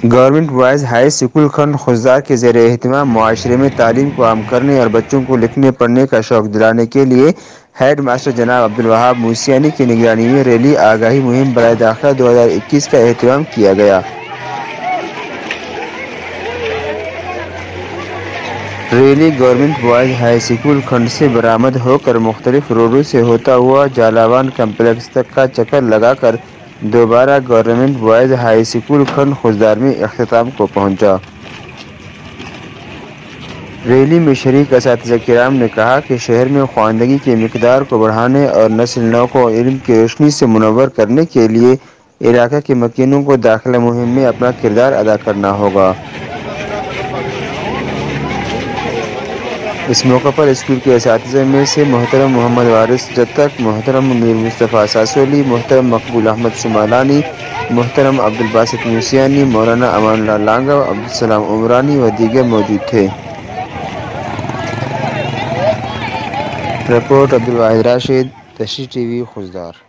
Government boys high school کھنڈ خضدار کے زیر اہتمام معاشرے میں تعلیم کو عام کرنے اور بچوں کو لکھنے پڑھنے کا شوق دلانے کے لیے ہیڈ ماسٹر جناب عبدالوہاب موسیانی کی نگرانی میں ریلی آگاہی مہم برائے داخلہ 2021 کا اہتمام کیا گیا۔ Rally government boys high school کھنڈ سے برآمد ہو کر مختلف روڈوں سے ہوتا ہوا جالاوان کمپلیکس تک کا چکر لگا کر دوبارہ گورنمنٹ بوائز ہائی اسکول کھنڈ خضدار میں اختتام کو پہنچا۔ ریلی میں شریک اساتذہ کرام نے کہا کہ شہر میں خواندگی کی مقدار کو بڑھانے اور نسل نو کو علم کی روشنی سے منور کرنے کے لیے علاقہ کے مکینوں کو داخلہ مہم میں اپنا کردار ادا کرنا ہوگا۔ اس موقع پر اسکول کے اساتذہ میں سے محترم محمد وارث جتک، محترم میر مصطفیٰ ساسولی، محترم مقبول احمد شمالانی، محترم عبدالباسط موسیانی، مولانا امان اللہ لانگا، عبدالسلام عمرانی و دیگر موجود تھے۔ رپورٹ عبدالواحد راشد، تشریح ٹی وی خضدار۔